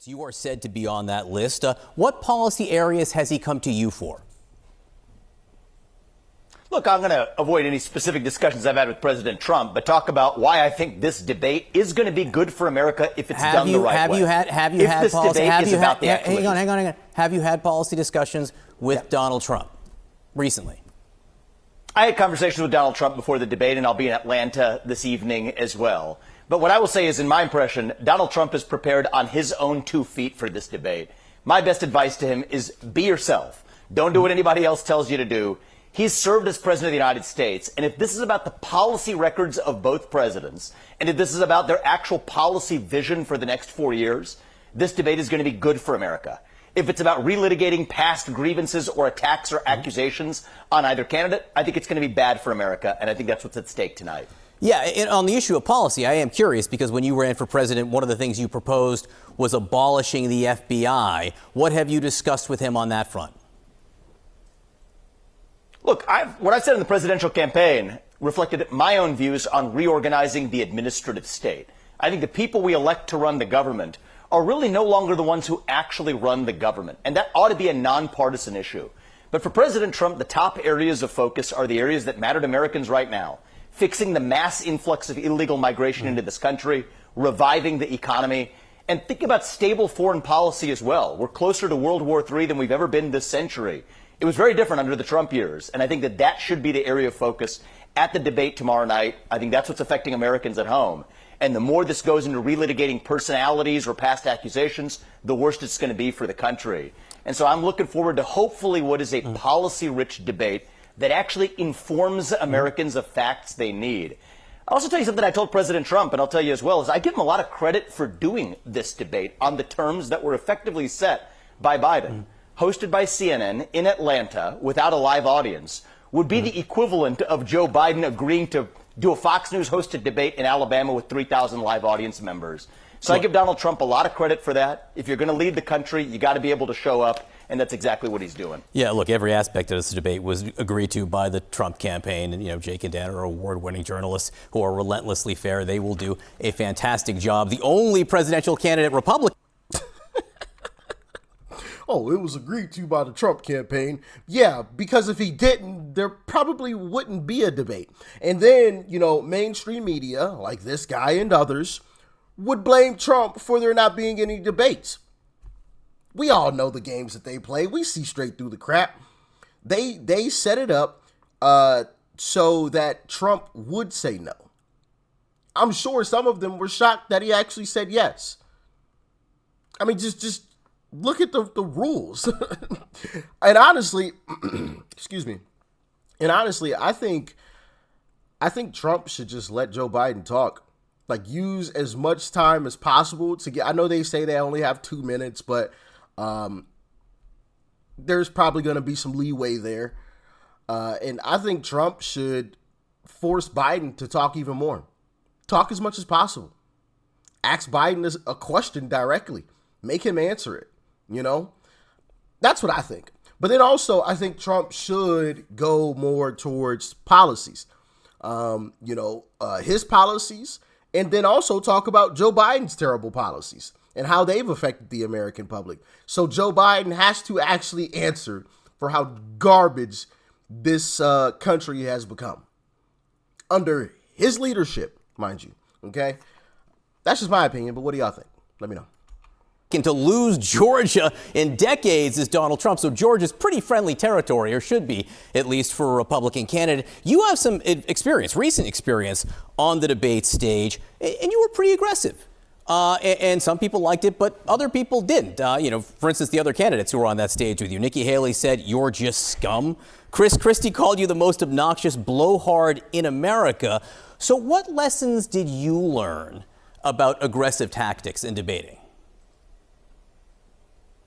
candidates. You are said to be on that list. What policy areas has he come to you for? Look, I'm going to avoid any specific discussions I've had with President Trump, but talk about why I think this debate is going to be good for America if it's done the right way. Have you had policy discussions with Donald Trump recently? I had conversations with Donald Trump before the debate, and I'll be in Atlanta this evening as well. But what I will say is, in my impression, Donald Trump is prepared on his own 2 feet for this debate. My best advice to him is be yourself. Don't do what anybody else tells you to do. He's served as president of the United States, and if this is about the policy records of both presidents, and if this is about their actual policy vision for the next 4 years, this debate is going to be good for America. If it's about relitigating past grievances or attacks or accusations on either candidate, I think it's going to be bad for America, and I think that's what's at stake tonight. Yeah, and on the issue of policy, I am curious because when you ran for president, one of the things you proposed was abolishing the FBI. What have you discussed with him on that front? Look, what I said in the presidential campaign reflected my own views on reorganizing the administrative state. I think the people we elect to run the government are really no longer the ones who actually run the government, and that ought to be a nonpartisan issue. But for President Trump, the top areas of focus are the areas that matter to Americans right now: fixing the mass influx of illegal migration into this country, reviving the economy, and think about stable foreign policy as well. We're closer to World War III than we've ever been this century. It was very different under the Trump years, and I think that should be the area of focus at the debate tomorrow night. I think that's what's affecting Americans at home. And the more this goes into relitigating personalities or past accusations, the worse it's going to be for the country. And so I'm looking forward to hopefully what is a policy-rich debate that actually informs Americans of facts they need. I'll also tell you something I told President Trump, and I'll tell you as well, is I give him a lot of credit for doing this debate on the terms that were effectively set by Biden. Hosted by CNN in Atlanta without a live audience would be the equivalent of Joe Biden agreeing to do a Fox News hosted debate in Alabama with 3,000 live audience members. So I give Donald Trump a lot of credit for that. If you're going to lead the country, you got to be able to show up, and that's exactly what he's doing. Yeah, look, every aspect of this debate was agreed to by the Trump campaign, and Jake and Dan are award-winning journalists who are relentlessly fair. They will do a fantastic job. The only presidential candidate Republican. Oh, it was agreed to by the Trump campaign. Yeah, because if he didn't, there probably wouldn't be a debate. And then, mainstream media, like this guy and others, would blame Trump for there not being any debates. We all know the games that they play. We see straight through the crap. They set it up so that Trump would say no. I'm sure some of them were shocked that he actually said yes. I mean, just look at the rules. And honestly, excuse me. And honestly, I think Trump should just let Joe Biden talk. Like, use as much time as possible to get. I know they say they only have 2 minutes, but there's probably going to be some leeway there. And I think Trump should force Biden to talk even more. Talk as much as possible. Ask Biden a question directly. Make him answer it. That's what I think. But then also, I think Trump should go more towards policies, his policies, and then also talk about Joe Biden's terrible policies and how they've affected the American public. So Joe Biden has to actually answer for how garbage this country has become under his leadership, mind you. Okay. That's just my opinion. But what do y'all think? Let me know. To lose Georgia in decades is Donald Trump. So Georgia's pretty friendly territory, or should be, at least for a Republican candidate. You have some recent experience on the debate stage, and you were pretty aggressive. And some people liked it, but other people didn't. For instance, the other candidates who were on that stage with you. Nikki Haley said, "You're just scum." Chris Christie called you the most obnoxious blowhard in America. So what lessons did you learn about aggressive tactics in debating?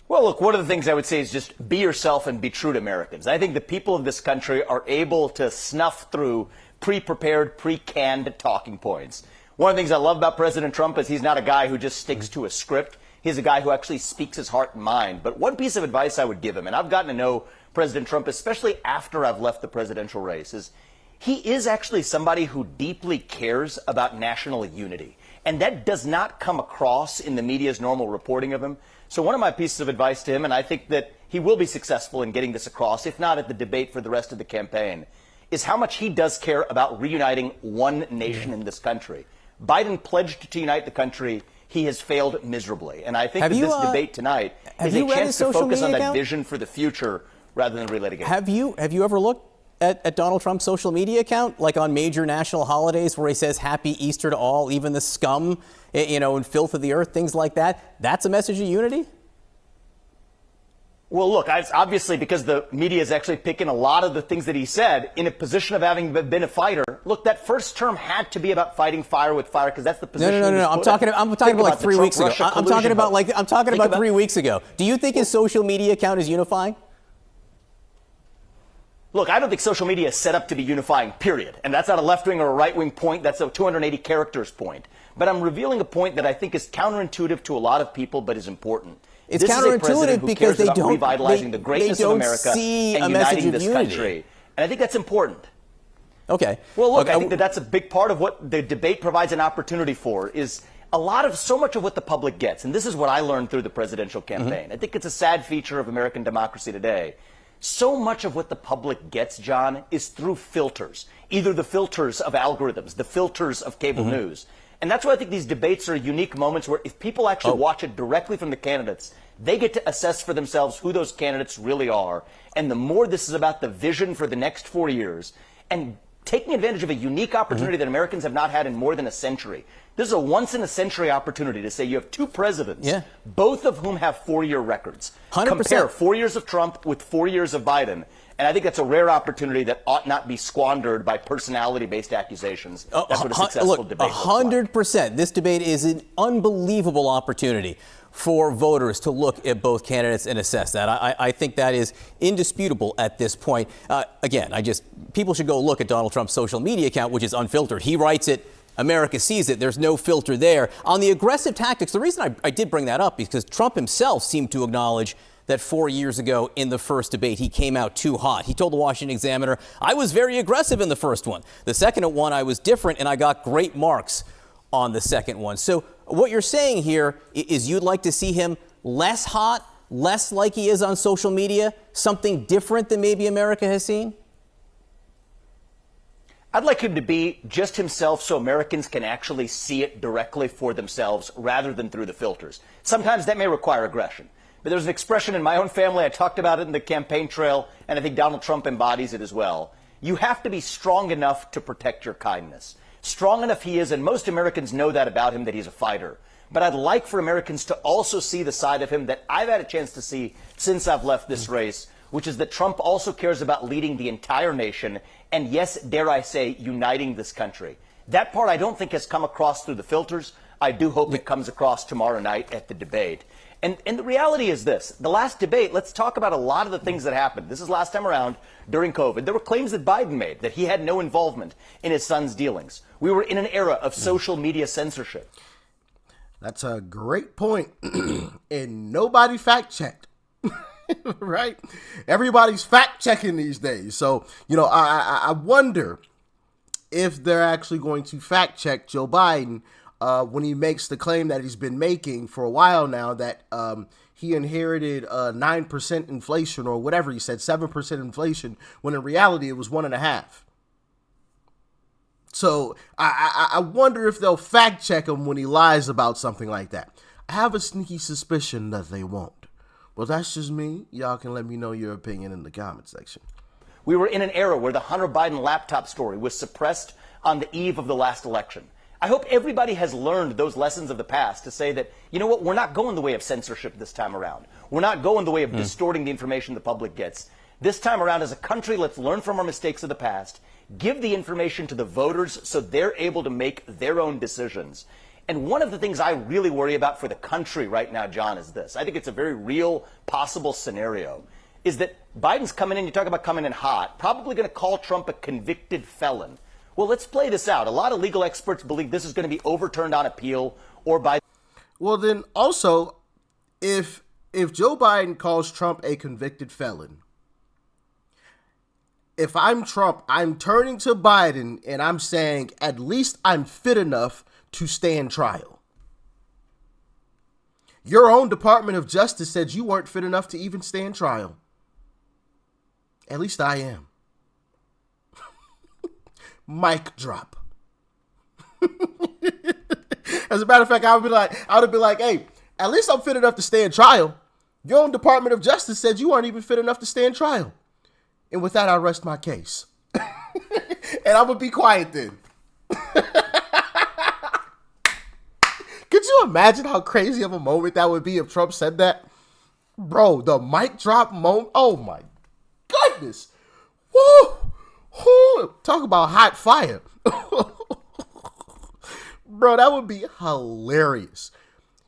Well, look, one of the things I would say is just be yourself and be true to Americans. I think the people of this country are able to snuff through pre-prepared, pre-canned talking points. One of the things I love about President Trump is he's not a guy who just sticks to a script. He's a guy who actually speaks his heart and mind. But one piece of advice I would give him, and I've gotten to know President Trump, especially after I've left the presidential race, is he is actually somebody who deeply cares about national unity. And that does not come across in the media's normal reporting of him. So one of my pieces of advice to him, and I think that he will be successful in getting this across, if not at the debate for the rest of the campaign, is how much he does care about reuniting one nation in this country. Biden pledged to unite the country. He has failed miserably. And I think that this debate tonight is a chance to focus on that vision for the future rather than relitigate. Have you ever looked at Donald Trump's social media account, like on major national holidays where he says Happy Easter to all, even the scum, and filth of the earth, things like that? That's a message of unity? Well, look, obviously because the media is actually picking a lot of the things that he said in a position of having been a fighter. Look, that first term had to be about fighting fire with fire because that's the position. No. I'm talking about like 3 weeks ago. I'm talking about 3 weeks ago. Do you think his social media account is unifying? Look, I don't think social media is set up to be unifying, period. And that's not a left-wing or a right-wing point. That's a 280 characters point. But I'm revealing a point that I think is counterintuitive to a lot of people, but is important. It's counterintuitive because they don't revitalizing the greatness of America see and a message uniting of this unity. country. And I think that's important. Okay. Well, look, I think that's a big part of what the debate provides an opportunity for is so much of what the public gets. And this is what I learned through the presidential campaign. I think it's a sad feature of American democracy today. So much of what the public gets, John, is through filters, either the filters of algorithms, the filters of cable news. And that's why I think these debates are unique moments where if people actually watch it directly from the candidates, they get to assess for themselves who those candidates really are. And the more this is about the vision for the next 4 years and taking advantage of a unique opportunity that Americans have not had in more than a century. This is a once-in-a-century opportunity to say you have two presidents, both of whom have 4-year records. 100%. Compare 4 years of Trump with 4 years of Biden. And I think that's a rare opportunity that ought not be squandered by personality-based accusations. That's what a successful debate looks like. 100%. This debate is an unbelievable opportunity for voters to look at both candidates and assess that. I think that is indisputable at this point. Again, people should go look at Donald Trump's social media account, which is unfiltered. He writes it. America sees it. There's no filter there. On the aggressive tactics, the reason I did bring that up is because Trump himself seemed to acknowledge that 4 years ago in the first debate, he came out too hot. He told the Washington Examiner, I was very aggressive in the first one. The second one, I was different, and I got great marks on the second one. So what you're saying here is you'd like to see him less hot, less like he is on social media, something different than maybe America has seen? I'd like him to be just himself so Americans can actually see it directly for themselves rather than through the filters. Sometimes that may require aggression. But there's an expression in my own family, I talked about it in the campaign trail, and I think Donald Trump embodies it as well. You have to be strong enough to protect your kindness. Strong enough he is, and most Americans know that about him, that he's a fighter. But I'd like for Americans to also see the side of him that I've had a chance to see since I've left this race, which is that Trump also cares about leading the entire nation, and yes, dare I say, uniting this country. That part I don't think has come across through the filters. I do hope it comes across tomorrow night at the debate. And the reality is this. The last debate, let's talk about a lot of the things that happened. This is last time around during COVID. There were claims that Biden made that he had no involvement in his son's dealings. We were in an era of social media censorship. That's a great point. And nobody fact-checked. Right? Everybody's fact-checking these days. So, I wonder if they're actually going to fact-check Joe Biden when he makes the claim that he's been making for a while now that he inherited 9% inflation or whatever he said, 7% inflation, when in reality it was 1.5%. So I wonder if they'll fact check him when he lies about something like that. I have a sneaky suspicion that they won't. Well, that's just me. Y'all can let me know your opinion in the comment section. We were in an era where the Hunter Biden laptop story was suppressed on the eve of the last election. I hope everybody has learned those lessons of the past to say that, you know what, we're not going the way of censorship this time around. We're not going the way of distorting the information the public gets. This time around, as a country, let's learn from our mistakes of the past, give the information to the voters so they're able to make their own decisions. And one of the things I really worry about for the country right now, John, is this. I think it's a very real possible scenario, is that Biden's coming in, you talk about coming in hot, probably going to call Trump a convicted felon. Well, let's play this out. A lot of legal experts believe this is going to be overturned on appeal or by... Well, then also, if Joe Biden calls Trump a convicted felon, if I'm Trump, I'm turning to Biden and I'm saying, at least I'm fit enough to stand trial. Your own Department of Justice said you weren't fit enough to even stand trial. At least I am. Mic drop. As a matter of fact, I would have been like, hey, at least I'm fit enough to stand trial. Your own Department of Justice said you weren't even fit enough to stand trial. And with that, I rest my case. And I'm going to be quiet then. Could you imagine how crazy of a moment that would be if Trump said that? Bro, the mic drop moment. Oh my goodness. Woo! Woo! Talk about hot fire. Bro, that would be hilarious.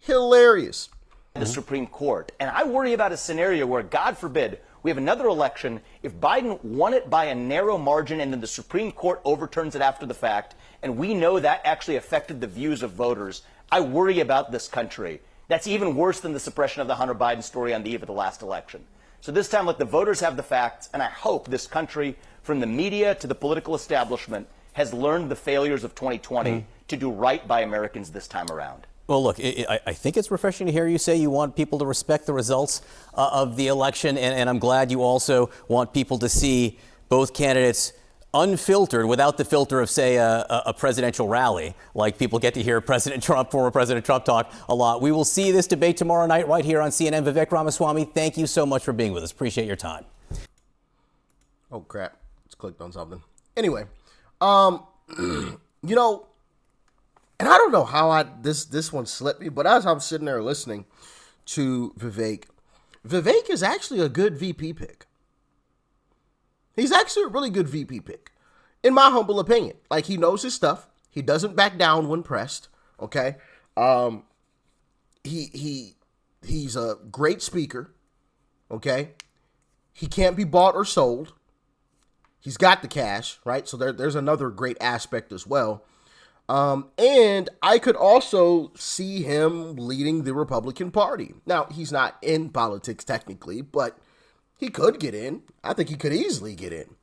Hilarious. The Supreme Court. And I worry about a scenario where, God forbid, we have another election. If Biden won it by a narrow margin and then the Supreme Court overturns it after the fact, and we know that actually affected the views of voters, I worry about this country. That's even worse than the suppression of the Hunter Biden story on the eve of the last election. So this time, let the voters have the facts, and I hope this country, from the media to the political establishment, has learned the failures of 2020 to do right by Americans this time around. Well, look, I think it's refreshing to hear you say you want people to respect the results of the election, and I'm glad you also want people to see both candidates unfiltered, without the filter of, say, a presidential rally, like people get to hear former President Trump talk a lot. We will see this debate tomorrow night right here on CNN. Vivek Ramaswamy, thank you so much for being with us. Appreciate your time. Oh, crap. Just clicked on something. Anyway, you know, and I don't know how this one slipped me, but as I'm sitting there listening to Vivek is actually a good VP pick. He's actually a really good VP pick, in my humble opinion. Like, he knows his stuff. He doesn't back down when pressed. Okay, he's a great speaker. Okay, he can't be bought or sold. He's got the cash, right? So there's another great aspect as well. And I could also see him leading the Republican Party. Now, he's not in politics technically, but he could get in. I think he could easily get in.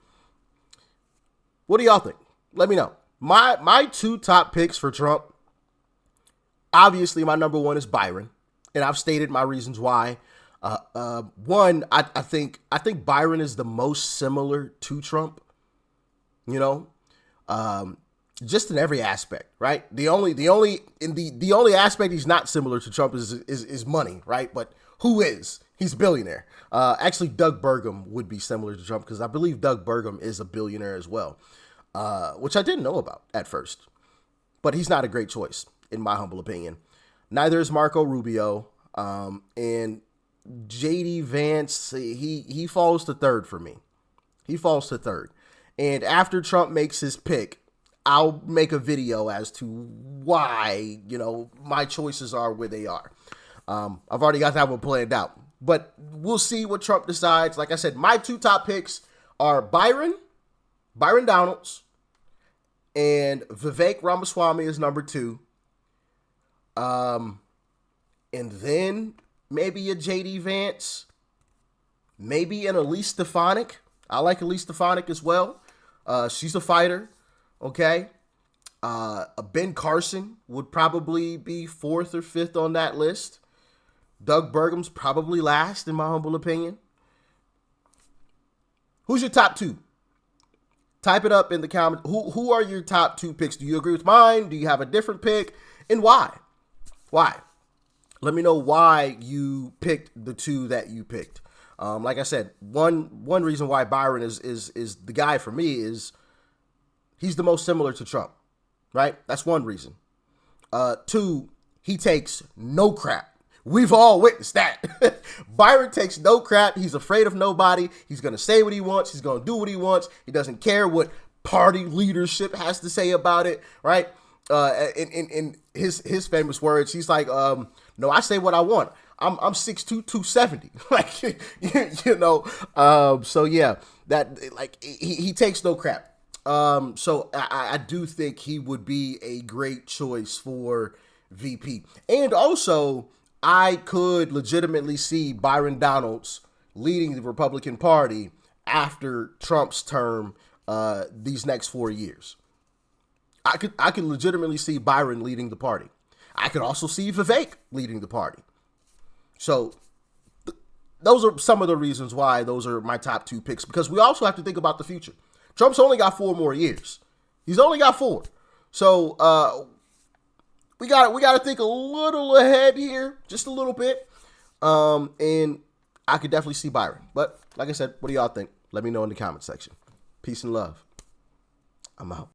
What do y'all think? Let me know. My two top picks for Trump, obviously my number one is Byron, and I've stated my reasons why. One, I think Byron is the most similar to Trump, you know, just in every aspect, right? The only aspect he's not similar to Trump is money, right? But who is? He's a billionaire. Actually, Doug Burgum would be similar to Trump because I believe Doug Burgum is a billionaire as well, which I didn't know about at first. But he's not a great choice, in my humble opinion. Neither is Marco Rubio. And JD Vance, he falls to third for me. He falls to third. And after Trump makes his pick, I'll make a video as to why, you know, my choices are where they are. I've already got that one planned out. But we'll see what Trump decides. Like I said, my two top picks are Byron Donalds, and Vivek Ramaswamy is number two. And then maybe a JD Vance, maybe an Elise Stefanik. I like Elise Stefanik as well. She's a fighter. Okay. A Ben Carson would probably be fourth or fifth on that list. Doug Burgum's probably last, in my humble opinion. Who's your top two? Type it up in the comments. Who are your top two picks? Do you agree with mine? Do you have a different pick? And why? Why? Let me know why you picked the two that you picked. Like I said, one reason why Byron is the guy for me is he's the most similar to Trump, right? That's one reason. Two, he takes no crap. We've all witnessed that. Byron takes no crap. He's afraid of nobody. He's going to say what he wants. He's going to do what he wants. He doesn't care what party leadership has to say about it, right? In his famous words, he's like, no, I say what I want. I'm 6'2", 270. Like, you know, so yeah, that, like, he takes no crap. So I do think he would be a great choice for VP. And also, I could legitimately see Byron Donalds leading the Republican Party after Trump's term these next 4 years. I could legitimately see Byron leading the party. I could also see Vivek leading the party. So those are some of the reasons why those are my top 2 picks, because we also have to think about the future. Trump's only got 4 more years. He's only got 4. So we got to think a little ahead here, just a little bit. And I could definitely see Byron. But like I said, what do y'all think? Let me know in the comment section. Peace and love. I'm out.